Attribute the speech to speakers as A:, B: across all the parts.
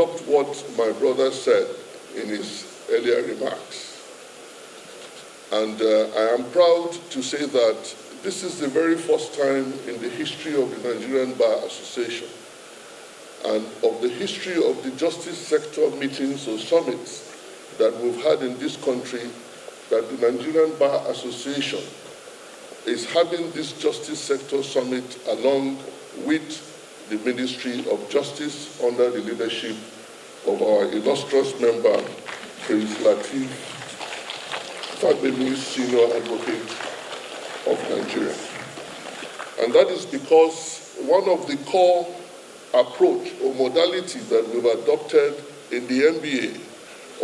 A: adopt what my brother said in his earlier remarks. And I am proud to say that this is the very first time in the history of the Nigerian Bar Association and of the history of the justice sector meetings or summits that we've had in this country that the Nigerian Bar Association is having this justice sector summit along with the Ministry of Justice under the leadership of our illustrious member, Prince Lateef Fagbemi, Senior Advocate of Nigeria. And that is because one of the core approach or modalities that we've adopted in the NBA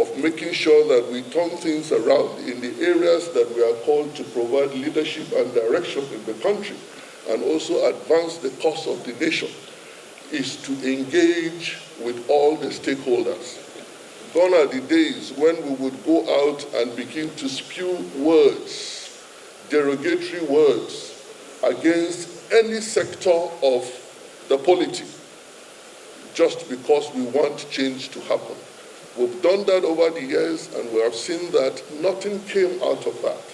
A: of making sure that we turn things around in the areas that we are called to provide leadership and direction in the country and also advance the cause of the nation is to engage with all the stakeholders. Gone are the days when we would go out and begin to spew words, derogatory words, against any sector of the polity, just because we want change to happen. We've done that over the years, and we have seen that nothing came out of that.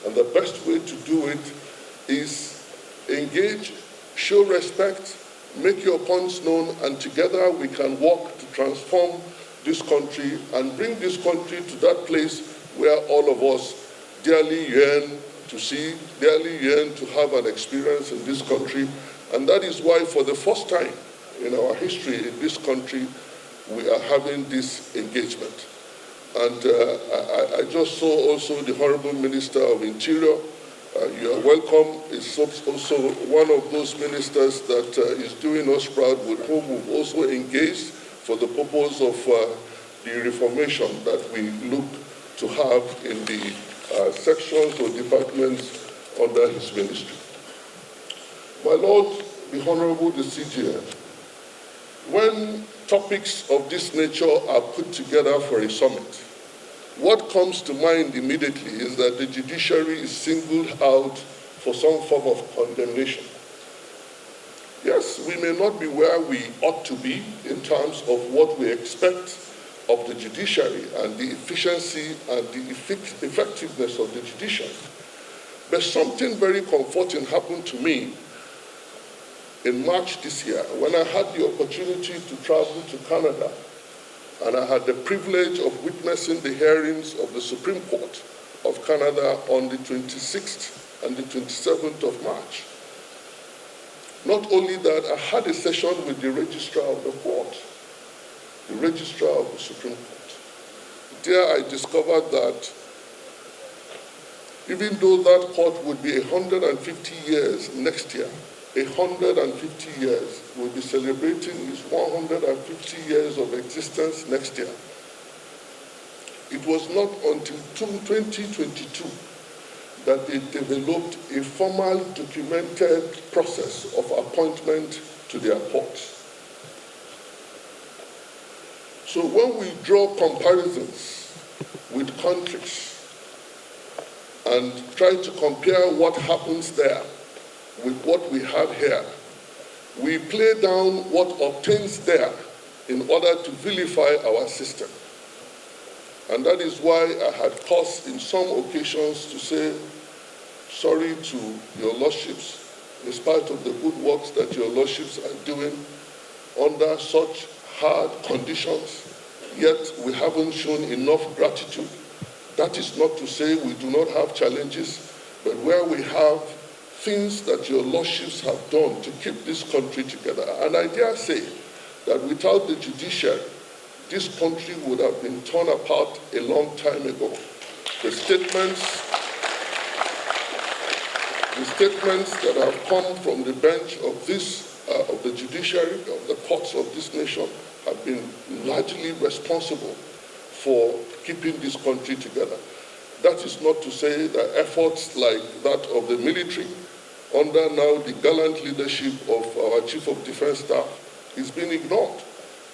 A: And the best way to do it is engage, show respect, make your points known, and together we can work to transform this country and bring this country to that place where all of us dearly yearn to see, dearly yearn to have an experience in this country. And that is why for the first time in our history in this country, we are having this engagement. And I just saw also the Honorable Minister of Interior. You are welcome. It's also one of those ministers that is doing us proud, with whom we've also engaged for the purpose of the reformation that we look to have in the sections or departments under his ministry. My Lord, the Honorable the CJN, when topics of this nature are put together for a summit, what comes to mind immediately is that the judiciary is singled out for some form of condemnation. Yes, we may not be where we ought to be in terms of what we expect of the judiciary and the efficiency and the effectiveness of the judiciary. But something very comforting happened to me in March this year when I had the opportunity to travel to Canada, and I had the privilege of witnessing the hearings of the Supreme Court of Canada on the 26th and the 27th of March. Not only that, I had a session with the registrar of the court, the registrar of the Supreme Court. There I discovered that even though that court would be 150 years next year, 150 years, will be celebrating its 150 years of existence next year. It was not until 2022 that they developed a formal documented process of appointment to their courts. So when we draw comparisons with countries and try to compare what happens there with what we have here, we play down what obtains there in order to vilify our system. And that is why I had cause in some occasions to say sorry to your lordships, in spite of the good works that your lordships are doing under such hard conditions, yet we haven't shown enough gratitude. That is not to say we do not have challenges, but where we have things that your lordships have done to keep this country together. And I dare say that without the judiciary, this country would have been torn apart a long time ago. The statements that have come from the bench of of the judiciary, of the courts of this nation, have been largely responsible for keeping this country together. That is not to say that efforts like that of the military, under now the gallant leadership of our Chief of Defense Staff, is being ignored.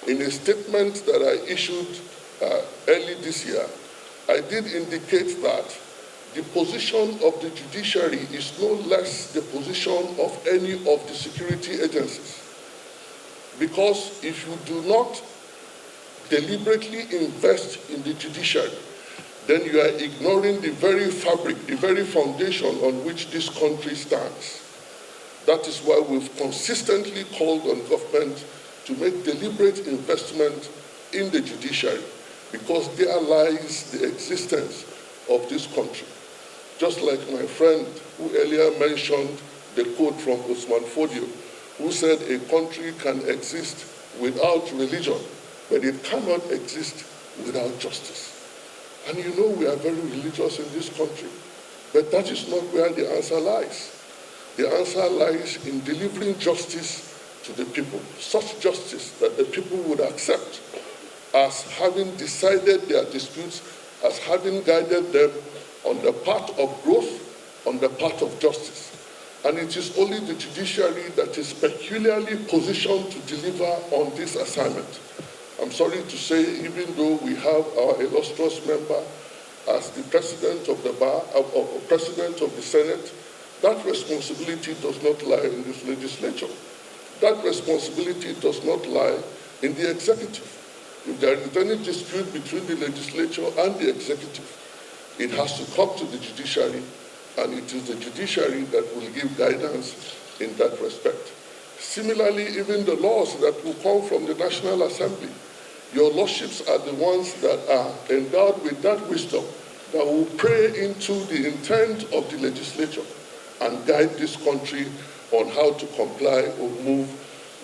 A: In a statement that I issued early this year, I did indicate that the position of the judiciary is no less the position of any of the security agencies. Because if you do not deliberately invest in the judiciary, then you are ignoring the very fabric, the very foundation on which this country stands. That is why we've consistently called on government to make deliberate investment in the judiciary, because there lies the existence of this country. Just like my friend who earlier mentioned the quote from Usman Fodio, who said a country can exist without religion, but it cannot exist without justice. And you know we are very religious in this country, but that is not where the answer lies. The answer lies in delivering justice to the people, such justice that the people would accept as having decided their disputes, as having guided them on the path of growth, on the path of justice. And it is only the judiciary that is peculiarly positioned to deliver on this assignment. I'm sorry to say, even though we have our illustrious member as the president of the bar, or president of the Senate, that responsibility does not lie in this legislature. That responsibility does not lie in the executive. If there is any dispute between the legislature and the executive, it has to come to the judiciary, and it is the judiciary that will give guidance in that respect. Similarly, even the laws that will come from the National Assembly, your lordships are the ones that are endowed with that wisdom that will pray into the intent of the legislature and guide this country on how to comply or move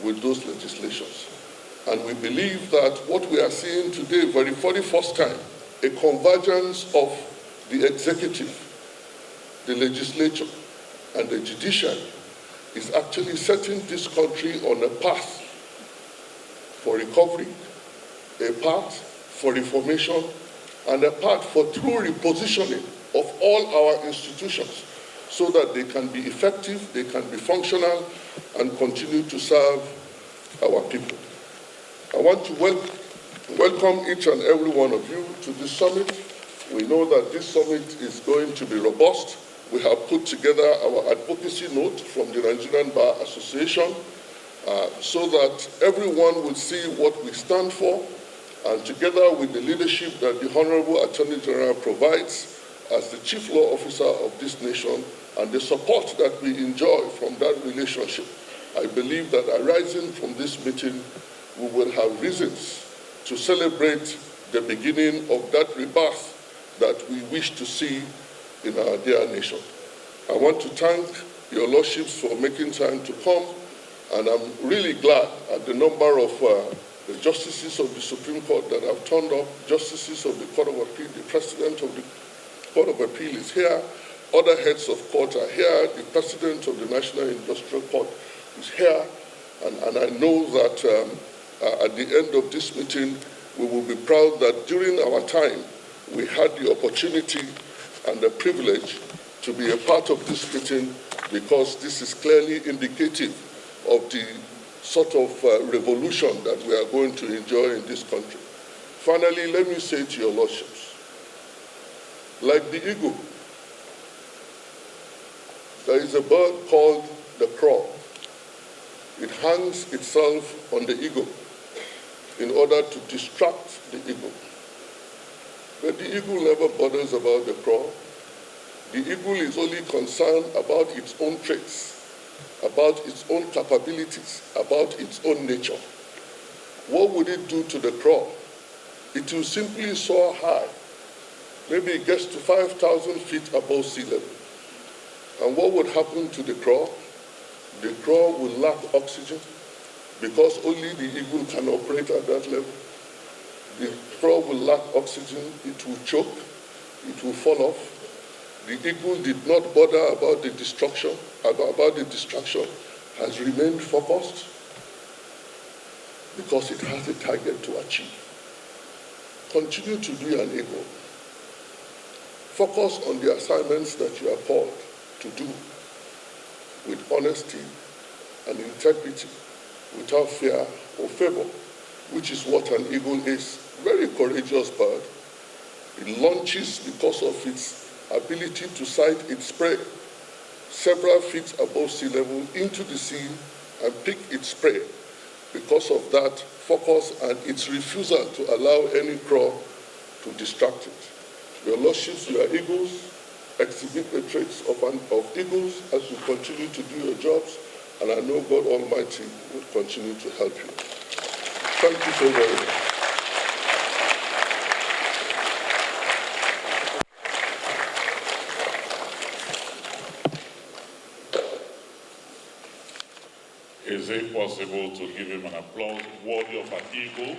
A: with those legislations. And we believe that what we are seeing today, for the first time, a convergence of the executive, the legislature, and the judiciary is actually setting this country on a path for recovery, a path for reformation, and a path for true repositioning of all our institutions so that they can be effective, they can be functional, and continue to serve our people. I want to welcome each and every one of you to this summit. We know that this summit is going to be robust. We have put together our advocacy note from the Nigerian Bar Association so that everyone will see what we stand for, and together with the leadership that the Honorable Attorney General provides as the Chief Law Officer of this nation and the support that we enjoy from that relationship, I believe that arising from this meeting, we will have reasons to celebrate the beginning of that rebirth that we wish to see in our dear nation. I want to thank your lordships for making time to come, and I'm really glad at the number of the justices of the Supreme Court that have turned up, justices of the Court of Appeal, the President of the Court of Appeal is here, other heads of court are here, the President of the National Industrial Court is here, and I know that at the end of this meeting, we will be proud that during our time, we had the opportunity and the privilege to be a part of this meeting, because this is clearly indicative of the sort of revolution that we are going to enjoy in this country. Finally, let me say to your lordships, like the eagle, there is a bird called the crow. It hangs itself on the eagle in order to distract the eagle. But the eagle never bothers about the crow. The eagle is only concerned about its own traits, about its own capabilities, about its own nature. What would it do to the crow? It will simply soar high. Maybe it gets to 5,000 feet above sea level. And what would happen to the crow? The crow will lack oxygen because only the eagle can operate at that level. The crow will lack oxygen, it will choke, it will fall off. The eagle did not bother about the destruction, has remained focused because it has a target to achieve. Continue to be an eagle. Focus on the assignments that you are called to do with honesty and integrity, without fear or favor, which is what an eagle is. Very courageous bird. It launches because of its ability to sight its prey several feet above sea level into the sea and pick its prey. Because of that focus and its refusal to allow any crow to distract it. Your Lordships, you are eagles. Exhibit the traits of eagles as you continue to do your jobs, and I know God Almighty will continue to help you. Thank you so very much.
B: Is it possible to give him an applause worthy of an eagle?